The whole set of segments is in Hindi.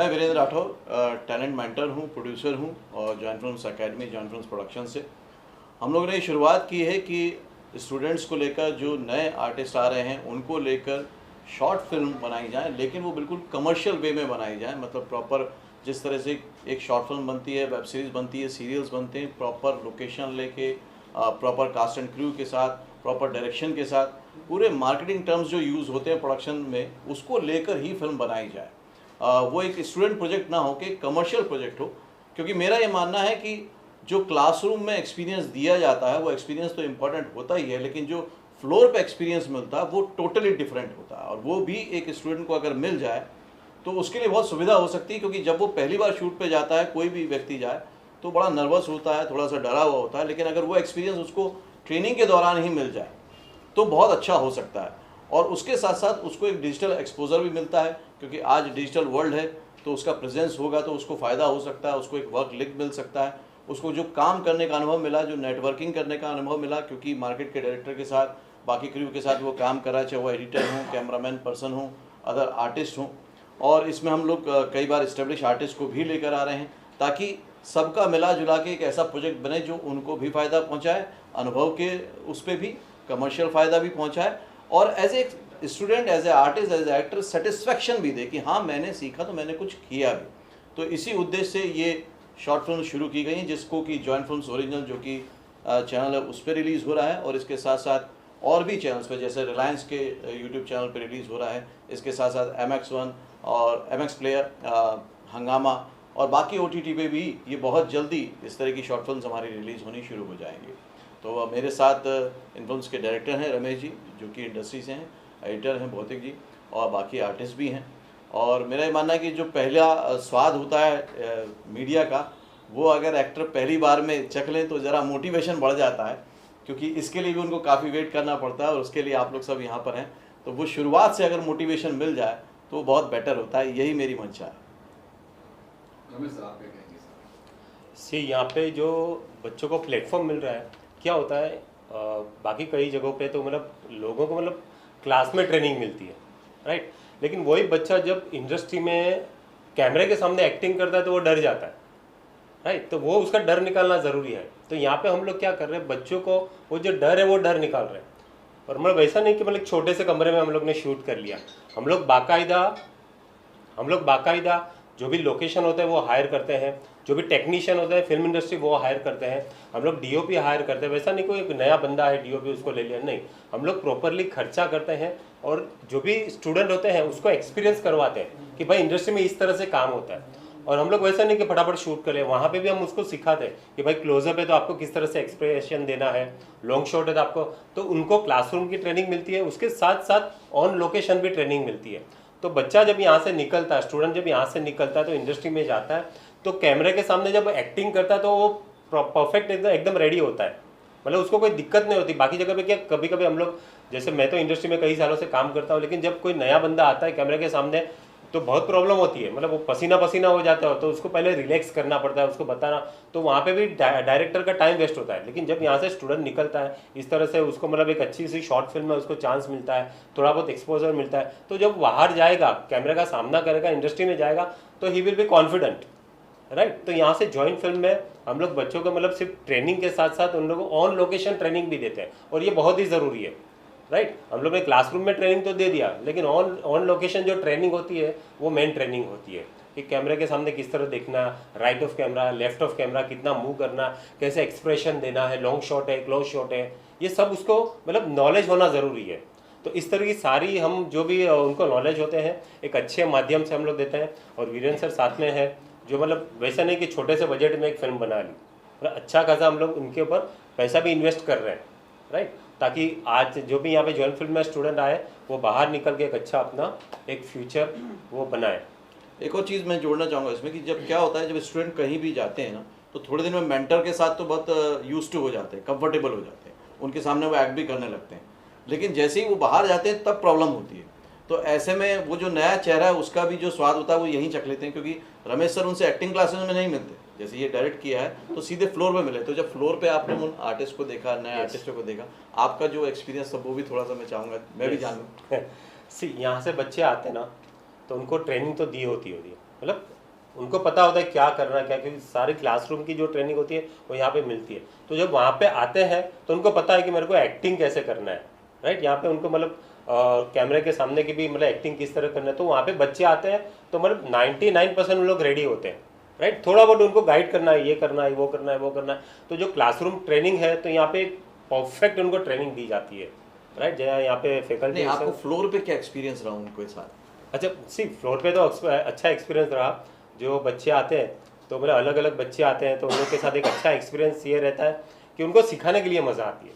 मैं वीरेंद्र राठौर टैलेंट मेंटर हूँ, प्रोड्यूसर हूँ और join films academy, join films production से हम लोगों ने शुरुआत की है कि स्टूडेंट्स को लेकर जो नए आर्टिस्ट आ रहे हैं उनको लेकर शॉर्ट फिल्म बनाई जाए, लेकिन वो बिल्कुल कमर्शियल वे में बनाई जाए। मतलब प्रॉपर जिस तरह से एक शॉर्ट फिल्म बनती है, वेब सीरीज़ बनती है, सीरियल्स बनते हैं, प्रॉपर लोकेशन लेके, प्रॉपर कास्ट एंड क्रू के साथ, प्रॉपर डायरेक्शन के साथ, पूरे मार्केटिंग टर्म्स जो यूज़ होते हैं प्रोडक्शन में, उसको लेकर ही फिल्म बनाई जाए। वो एक स्टूडेंट प्रोजेक्ट ना हो कि कमर्शियल प्रोजेक्ट हो। क्योंकि मेरा ये मानना है कि जो क्लासरूम में एक्सपीरियंस दिया जाता है वो एक्सपीरियंस तो इम्पॉर्टेंट होता ही है, लेकिन जो फ्लोर पे एक्सपीरियंस मिलता है वो टोटली डिफरेंट होता है। और वो भी एक स्टूडेंट को अगर मिल जाए तो उसके लिए बहुत सुविधा हो सकती है। क्योंकि जब वो पहली बार शूट पे जाता है, कोई भी व्यक्ति जाए तो बड़ा नर्वस होता है, थोड़ा सा डरा हुआ होता है, लेकिन अगर वो एक्सपीरियंस उसको ट्रेनिंग के दौरान ही मिल जाए तो बहुत अच्छा हो सकता है। और उसके साथ साथ उसको एक डिजिटल एक्सपोजर भी मिलता है, क्योंकि आज डिजिटल वर्ल्ड है तो उसका प्रेजेंस होगा तो उसको फ़ायदा हो सकता है, उसको एक वर्क लिंक मिल सकता है, उसको जो काम करने का अनुभव मिला, जो नेटवर्किंग करने का अनुभव मिला, क्योंकि मार्केट के डायरेक्टर के साथ, बाकी क्रू के साथ वो काम करा, चाहे वो एडिटर हों, कैमरामैन पर्सन हों, अदर आर्टिस्ट हों। और इसमें हम लोग कई बार इस्टेब्लिश आर्टिस्ट को भी लेकर आ रहे हैं ताकि सबका मिला जुला के एक ऐसा प्रोजेक्ट बने जो उनको भी फ़ायदा पहुँचाए, अनुभव के उस पर भी कमर्शियल फ़ायदा भी पहुँचाए, और as a student, as a artist, as a actor satisfaction भी दे कि हाँ मैंने सीखा तो मैंने कुछ किया भी। तो इसी उद्देश्य से ये शॉर्ट फिल्म शुरू की गई हैं, जिसको कि जॉइन फिल्म्स ओरिजिनल जो कि चैनल है उस पर रिलीज़ हो रहा है, और इसके साथ साथ और भी चैनल्स पे जैसे रिलायंस के यूट्यूब चैनल पे रिलीज़ हो रहा है। इसके साथ साथ MX1 और MX प्लेयर, हंगामा और बाकी OTT पे भी ये बहुत जल्दी इस तरह की शॉर्ट फिल्म्स हमारी रिलीज़ होनी शुरू हो जाएंगी। तो मेरे साथ इन फिल्म्स के डायरेक्टर हैं रमेश जी, जो कि इंडस्ट्री से हैं, एडिटर हैं भौतिक जी, और बाकी आर्टिस्ट भी हैं। और मेरा ये मानना है कि जो पहला स्वाद होता है मीडिया का, वो अगर एक्टर पहली बार में चख लें तो ज़रा मोटिवेशन बढ़ जाता है, क्योंकि इसके लिए भी उनको काफ़ी वेट करना पड़ता है, और उसके लिए आप लोग सब यहाँ पर हैं। तो वो शुरुआत से अगर मोटिवेशन मिल जाए तो वो बहुत बेटर होता है, यही मेरी मंशा है। सी यहाँ पे जो बच्चों को प्लेटफॉर्म मिल रहा है, क्या होता है बाकी कई जगहों पे तो मतलब लोगों को मतलब क्लास में ट्रेनिंग मिलती है, राइट, लेकिन वही बच्चा जब इंडस्ट्री में कैमरे के सामने एक्टिंग करता है तो वो डर जाता है, राइट, तो वो उसका डर निकालना ज़रूरी है। तो यहाँ पे हम लोग क्या कर रहे हैं, बच्चों को वो जो डर है वो डर निकाल रहे हैं। और मतलब ऐसा नहीं कि मतलब छोटे से कमरे में हम लोग ने शूट कर लिया, हम लोग बाकायदा जो भी लोकेशन होता है वो हायर करते हैं, जो भी टेक्नीशियन होता है फिल्म इंडस्ट्री वो हायर करते हैं, हम लोग DOP हायर करते हैं। वैसा नहीं कोई एक नया बंदा है DOP उसको ले लिया, नहीं, हम लोग प्रॉपरली खर्चा करते हैं और जो भी स्टूडेंट होते हैं उसको एक्सपीरियंस करवाते हैं कि भाई इंडस्ट्री में इस तरह से काम होता है। और हम लोग वैसा नहीं कि फटाफट शूट कर ले, वहाँ पे भी हम उसको सिखाते हैं कि भाई क्लोजअप है तो आपको किस तरह से एक्सप्रेशन देना है, लॉन्ग शॉट है तो आपको, तो उनको क्लासरूम की ट्रेनिंग मिलती है, उसके साथ साथ ऑन लोकेशन भी ट्रेनिंग मिलती है। तो बच्चा जब यहाँ से निकलता है, स्टूडेंट जब यहाँ से निकलता है तो इंडस्ट्री में जाता है, तो कैमरे के सामने जब एक्टिंग करता है तो वो परफेक्ट एकदम रेडी होता है, मतलब उसको कोई दिक्कत नहीं होती। बाकी जगह पे क्या कभी कभी हम लोग, जैसे मैं तो इंडस्ट्री में कई सालों से काम करता हूँ, लेकिन जब कोई नया बंदा आता है कैमरे के सामने तो बहुत प्रॉब्लम होती है, मतलब वो पसीना पसीना हो जाता है, तो उसको पहले रिलैक्स करना पड़ता है, उसको बताना, तो वहाँ पे भी डायरेक्टर का टाइम वेस्ट होता है। लेकिन जब यहाँ से स्टूडेंट निकलता है इस तरह से, उसको मतलब एक अच्छी सी शॉर्ट फिल्म में उसको चांस मिलता है, थोड़ा बहुत एक्सपोजर मिलता है, तो जब बाहर जाएगा, कैमरे का सामना करेगा, इंडस्ट्री में जाएगा, तो he will be confident, right. तो यहाँ से जॉइंट फिल्म में हम लोग बच्चों को मतलब सिर्फ ट्रेनिंग के साथ साथ उन लोगों को ऑन लोकेशन ट्रेनिंग भी देते हैं, और ये बहुत ही ज़रूरी है, राइट। हम लोग ने क्लासरूम में ट्रेनिंग तो दे दिया, लेकिन ऑन लोकेशन जो ट्रेनिंग होती है वो मेन ट्रेनिंग होती है कि कैमरे के सामने किस तरह देखना, right of camera, left of camera, कितना मूव करना, कैसे एक्सप्रेशन देना है, लॉन्ग शॉट है, क्लोज शॉट है, ये सब उसको मतलब नॉलेज होना ज़रूरी है। तो इस तरह की सारी हम जो भी उनको नॉलेज होते हैं एक अच्छे माध्यम से हम लोग देते हैं। और वीरेंद्र सर साथ में है, जो मतलब वैसा नहीं कि छोटे से बजट में एक फिल्म बना ली, मतलब अच्छा खासा हम लोग उनके ऊपर पैसा भी इन्वेस्ट कर रहे हैं, राइट, ताकि आज जो भी यहाँ पे जॉइन फिल्म में स्टूडेंट आए वो बाहर निकल के एक अच्छा अपना एक फ्यूचर वो बनाए। एक और चीज़ मैं जोड़ना चाहूँगा इसमें कि जब क्या होता है, जब स्टूडेंट कहीं भी जाते हैं ना, तो थोड़े दिन में मेंटर के साथ तो बहुत यूज टू हो जाते हैं, कंफर्टेबल हो जाते हैं, उनके सामने वो एक्ट भी करने लगते हैं। लेकिन जैसे ही वो बाहर जाते हैं तब प्रॉब्लम होती है। तो ऐसे में वो जो नया चेहरा है उसका भी जो स्वाद होता है वो यहीं चख लेते हैं, क्योंकि रमेश सर उनसे एक्टिंग क्लासेस में नहीं मिलते, जैसे ये डायरेक्ट किया है तो सीधे फ्लोर पे मिले। तो जब फ्लोर पे आपने उन आर्टिस्ट को देखा, नए आर्टिस्टों को देखा, आपका जो एक्सपीरियंस था वो भी थोड़ा सा मैं चाहूँगा मैं भी जानूँ। सी यहाँ से बच्चे आते ना तो उनको ट्रेनिंग तो दी होती है, मतलब उनको पता होता है क्या करना है क्या, क्योंकि सारी क्लासरूम की जो ट्रेनिंग होती है वो यहाँ पे मिलती है। तो जब वहाँ पे आते हैं तो उनको पता है कि मेरे को एक्टिंग कैसे करना है, राइट। यहाँ पे उनको मतलब कैमरे के सामने की भी मतलब एक्टिंग किस तरह करना है। तो वहाँ पे बच्चे आते हैं तो मतलब 99% उन लोग रेडी होते हैं, राइट। थोड़ा बहुत उनको गाइड करना है, ये करना है, वो करना है, वो करना है। तो जो क्लासरूम ट्रेनिंग है तो यहाँ पे परफेक्ट उनको ट्रेनिंग दी जाती है, राइट। यहाँ पे फैकल्टी। नहीं, आपको फ्लोर पे क्या एक्सपीरियंस रहा उनके साथ? अच्छा, सी फ्लोर पे तो अच्छा एक्सपीरियंस रहा। जो बच्चे आते हैं तो मतलब अलग अलग बच्चे आते हैं तो उन लोग के साथ एक अच्छा एक्सपीरियंस ये रहता है कि उनको सिखाने के लिए मज़ा आती है।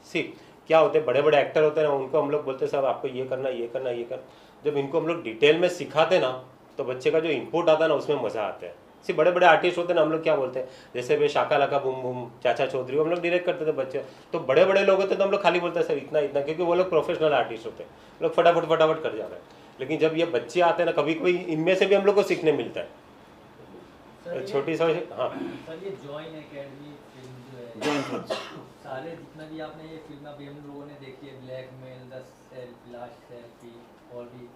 सी क्या होते हैं, बड़े बड़े एक्टर होते हैं ना, उनको हम लोग बोलते हैं साहब आपको ये करना, ये करना, ये करना। जब इनको हम लोग डिटेल में सिखाते ना तो बच्चे का जो इनपुट आता है ना उसमें मज़ा आता है। सी बड़े बड़े आर्टिस्ट होते हैं ना, हम लोग क्या बोलते हैं, जैसे वे शाका लाका बूम बूम, चाचा चौधरी, हम लोग डायरेक्ट करते थे बच्चे। तो बड़े बड़े लोग होते हैं तो हम लोग खाली बोलते हैं सर इतना इतना, क्योंकि वो लोग प्रोफेशनल आर्टिस्ट होते हैं, लोग फटाफट फटाफट कर जा रहे हैं। लेकिन जब ये बच्चे आते हैं ना, कभी कभी इनमें से भी हम लोग को सीखने मिलता है। छोटी सा, हाँ सर, ये जॉइन एकेडमी फिल्म जो है, जॉइन फिल्म्स, सारे जितना भी आपने ये फिल्म अभी हम लोगों ने देखी है, blackmail, the self, last selfie और भी,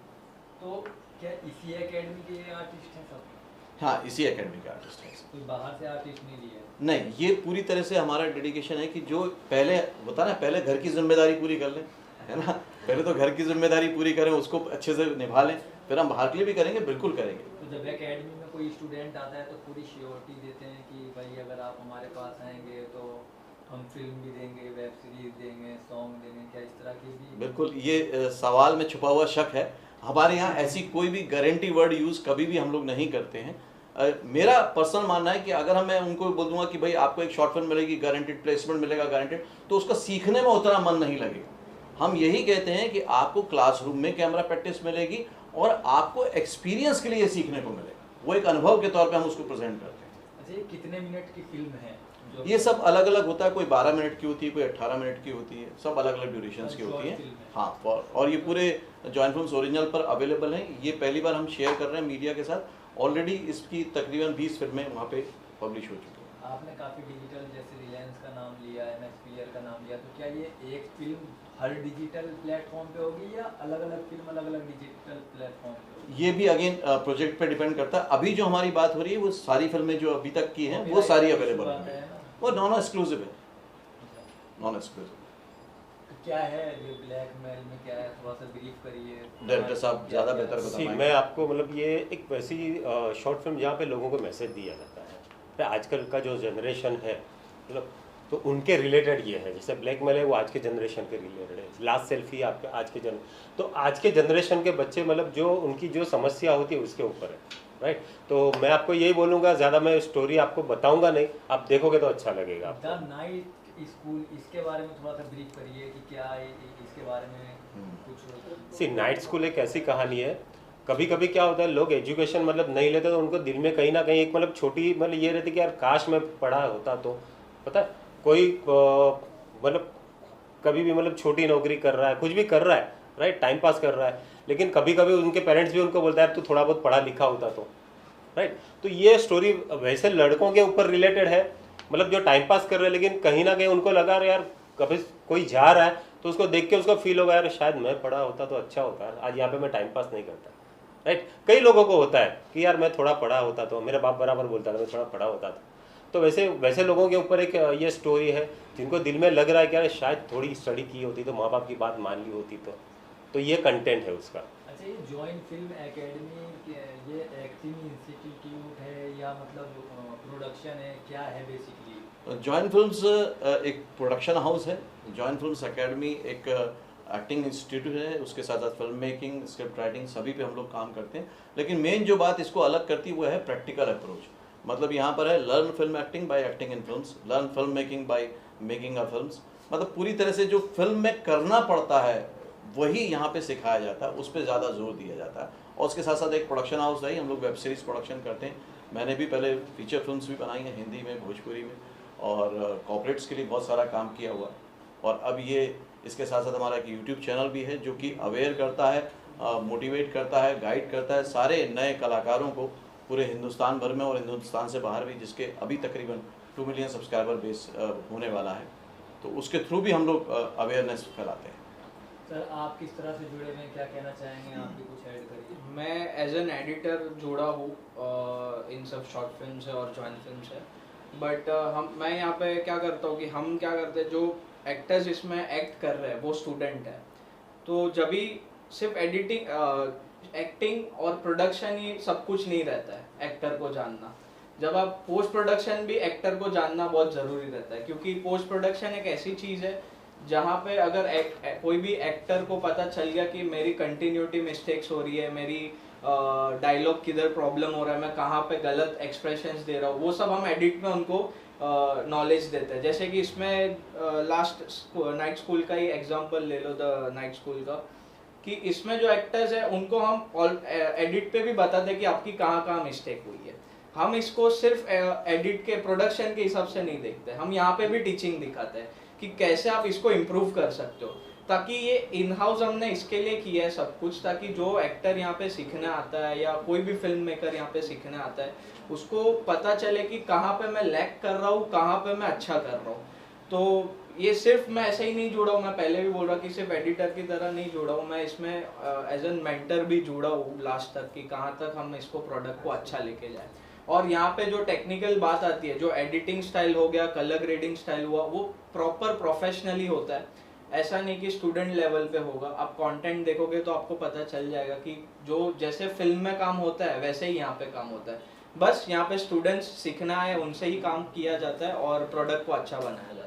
तो क्या इसी एकेडमी के आर्टिस्ट हैं सब? हाँ इसी एकेडमी के आर्टिस्ट हैं। कोई बाहर से आर्टिस्ट नहीं लिए? नहीं, ये पूरी तरह से हमारा डेडिकेशन है कि जो पहले होता ना, पहले घर की जिम्मेदारी पूरी कर लें, है ना। पहले तो घर की जिम्मेदारी पूरी करें, उसको अच्छे से निभा लें, फिर हम बाहर के लिए भी करेंगे, बिल्कुल करेंगे। तो जब एकेडमी में कोई स्टूडेंट आता है तो पूरी श्योरिटी देते हैं कि भाई अगर आप हमारे पास आएंगे तो हम फिल्म भी देंगे, वेब सीरीज देंगे, सॉन्ग देंगे, क्या इस तरह की भी? बिल्कुल, ये सवाल में छुपा हुआ शक है। हमारे यहाँ ऐसी कोई भी गारंटी वर्ड यूज़ कभी भी हम लोग नहीं करते हैं। मेरा पर्सनल मानना है कि अगर मैं उनको बोल दूंगा कि भाई आपको एक शॉर्ट फिल्म मिलेगी, गारंटेड प्लेसमेंट मिलेगा, गारंटेड, तो उसका सीखने में उतना मन नहीं लगेगा। हम यही कहते हैं कि आपको क्लासरूम में कैमरा प्रैक्टिस मिलेगी और आपको एक्सपीरियंस के लिए सीखने को मिलेगा, वो एक अनुभव के तौर पे हम उसको प्रेजेंट करते हैं। अच्छा, ये कितने मिनट की फिल्म है? ये सब अलग अलग होता है, कोई 12 मिनट की होती है, कोई 18 मिनट की होती है, सब अलग अलग ड्यूरेशंस की होती है। हाँ, और ये पूरे जॉइन फिल्म्स ओरिजिनल पर अवेलेबल हैं। ये पहली बार हम शेयर कर रहे हैं मीडिया के साथ। ऑलरेडी इसकी तकरीबन 20 फिल्में वहाँ पे पब्लिश हो चुकी हैं। आपने काफ़ी डिजिटल, जैसे रिलायंस का नाम लिया, MX प्लेयर का नाम लिया, तो क्या ये एक फिल्म हर डिजिटल प्लेटफॉर्म पे होगी या अलग अलग फिल्म अलग अलग डिजिटल प्लेटफॉर्म पे होगी? ये भी अगेन प्रोजेक्ट पे डिपेंड करता है। अभी जो हमारी बात हो रही है वो सारी फिल्में जो अभी तक की हैं वो सारी अवेलेबल हैं। वो नॉन एक्सक्लूसिव है, नॉन एक्सक्लूसिव। तो क्या है ये ब्लैकमेल में, क्या है, थोड़ा सा ब्रीफ करिए। डायरेक्टर साहब ज़्यादा बेहतर बताएंगे। मैं आपको मतलब ये एक वैसी शॉर्ट फिल्म जहाँ पे लोगों को मैसेज दिया जाता है, तो आजकल का जो जनरेशन है मतलब तो उनके रिलेटेड ये है। जैसे ब्लैकमेल है वो आज के जनरेशन के रिलेटेड है, लास्ट सेल्फी आपके आज के तो आज के जनरेशन के बच्चे मतलब जो उनकी जो समस्या होती है उसके ऊपर है, राइट। तो मैं आपको यही बोलूँगा, ज़्यादा मैं स्टोरी आपको बताऊँगा नहीं, आप देखोगे तो अच्छा लगेगा आपको। द नाइट स्कूल, इसके बारे में थोड़ा सा ब्रीफ करिए कि क्या इसके बारे में कुछ। सी नाइट स्कूल एक ऐसी कहानी है, कभी कभी क्या होता है लोग एजुकेशन मतलब नहीं लेते तो उनको दिल में कहीं ना कहीं एक मतलब छोटी मतलब ये रहती कि यार काश मैं पढ़ा होता। तो पता है कोई मतलब कभी भी मतलब छोटी नौकरी कर रहा है, कुछ भी कर रहा है, राइट, टाइम पास कर रहा है, लेकिन कभी कभी उनके पेरेंट्स भी उनको बोलता है यार तू थोड़ा बहुत पढ़ा लिखा होता तो, राइट। तो ये स्टोरी वैसे लड़कों के ऊपर रिलेटेड है, मतलब जो टाइम पास कर रहे हैं लेकिन कहीं ना कहीं उनको लगा यार कभी कोई जा रहा है तो उसको देख के उसको फील होगा यार शायद मैं पढ़ा होता तो अच्छा होता है, आज यहाँ पे मैं टाइम पास नहीं करता, राइट। कई लोगों को होता है कि यार मैं थोड़ा पढ़ा होता तो, मेरा बाप बराबर बोलता था मैं थोड़ा पढ़ा होता था। तो वैसे लोगों के ऊपर एक ये स्टोरी है जिनको दिल में लग रहा है कि यार शायद थोड़ी स्टडी की होती तो, माँ बाप की बात मान ली होती तो ये कंटेंट है उसका। अच्छा, ये जॉइन फिल्म एकेडमी ये एक्टिंग इंस्टीट्यूट है या मतलब प्रोडक्शन है, क्या है बेसिकली? जॉइन फिल्म्स एक प्रोडक्शन हाउस है। जॉइन फिल्म्स एकेडमी एक एक्टिंग इंस्टीट्यूट है, उसके साथ साथ फिल्म मेकिंग, स्क्रिप्ट राइटिंग सभी पे हम लोग काम करते हैं। लेकिन मेन जो बात इसको अलग करती है वो है प्रैक्टिकल अप्रोच। मतलब यहाँ पर है learn film acting by acting in films, learn film making by making a films. मतलब पूरी तरह से जो फिल्म में करना पड़ता है वही यहाँ पे सिखाया जाता है, उस पर ज़्यादा जोर दिया जाता है। और उसके साथ साथ एक प्रोडक्शन हाउस है, हम लोग वेब सीरीज़ प्रोडक्शन करते हैं। मैंने भी पहले फीचर फिल्म्स भी बनाई हैं हिंदी में, भोजपुरी में, और कॉर्पोरेट्स के लिए बहुत सारा काम किया हुआ है। और अब ये इसके साथ साथ हमारा एक यूट्यूब चैनल भी है जो कि अवेयर करता है, मोटिवेट करता है, गाइड करता है सारे नए कलाकारों को पूरे हिंदुस्तान भर में और हिंदुस्तान से बाहर भी, जिसके अभी तकरीबन 2 मिलियन सब्सक्राइबर बेस होने वाला है। तो उसके थ्रू भी हम लोग अवेयरनेस फैलाते हैं। सर आप किस तरह से जुड़े हुए हैं, क्या कहना चाहेंगे, आप भी कुछ ऐड करिए। मैं एज एन एडिटर जुड़ा हूँ इन सब शॉर्ट फिल्म से और जॉइंट फिल्म से, बट मैं यहाँ पे क्या करता हूँ कि हम क्या करते हैं, जो एक्टर्स इसमें एक्ट कर रहे हैं वो स्टूडेंट है, तो जब भी सिर्फ एक्टिंग और प्रोडक्शन ही सब कुछ नहीं रहता है एक्टर को जानना। जब आप पोस्ट प्रोडक्शन भी एक्टर को जानना बहुत ज़रूरी रहता है, क्योंकि पोस्ट प्रोडक्शन एक ऐसी चीज़ है जहाँ पे अगर कोई भी एक्टर को पता चल गया कि मेरी कंटिन्यूटी मिस्टेक्स हो रही है, मेरी डायलॉग किधर प्रॉब्लम हो रहा है, मैं कहाँ पे गलत एक्सप्रेशंस दे रहा हूँ, वो सब हम एडिट में उनको नॉलेज देते हैं। जैसे कि इसमें लास्ट नाइट स्कूल का ही एग्जांपल ले लो, द नाइट स्कूल का, कि इसमें जो एक्टर्स है उनको हम एडिट पे भी बताते हैं कि आपकी कहाँ कहाँ मिस्टेक हुई है। हम इसको सिर्फ एडिट के प्रोडक्शन के हिसाब से नहीं देखते, हम यहाँ पे भी टीचिंग दिखाते हैं कि कैसे आप इसको इम्प्रूव कर सकते हो, ताकि ये इन हाउस हमने इसके लिए किया है सब कुछ, ताकि जो एक्टर यहाँ पे सीखने आता है या कोई भी फिल्म मेकर यहाँ पे सीखने आता है उसको पता चले कि कहाँ पे मैं लैग कर रहा हूँ, कहाँ पे मैं अच्छा कर रहा हूँ। तो ये सिर्फ मैं ऐसे ही नहीं जुड़ा हूँ, मैं पहले भी बोल रहा कि सिर्फ एडिटर की तरह नहीं जुड़ा हूँ, मैं इसमें एज एन मेंटर भी जुड़ा हूँ लास्ट तक, कि कहाँ तक हम इसको प्रोडक्ट को अच्छा लेके जाए। और यहाँ पे जो टेक्निकल बात आती है, जो एडिटिंग स्टाइल हो गया, कलर ग्रेडिंग स्टाइल हुआ, वो प्रॉपर प्रोफेशनली होता है, ऐसा नहीं कि स्टूडेंट लेवल पे होगा। आप कंटेंट देखोगे तो आपको पता चल जाएगा कि जो जैसे फिल्म में काम होता है वैसे ही यहाँ पे काम होता है। बस यहाँ पे स्टूडेंट्स सीखना है, उनसे ही काम किया जाता है और प्रोडक्ट को अच्छा बनाया जाता है।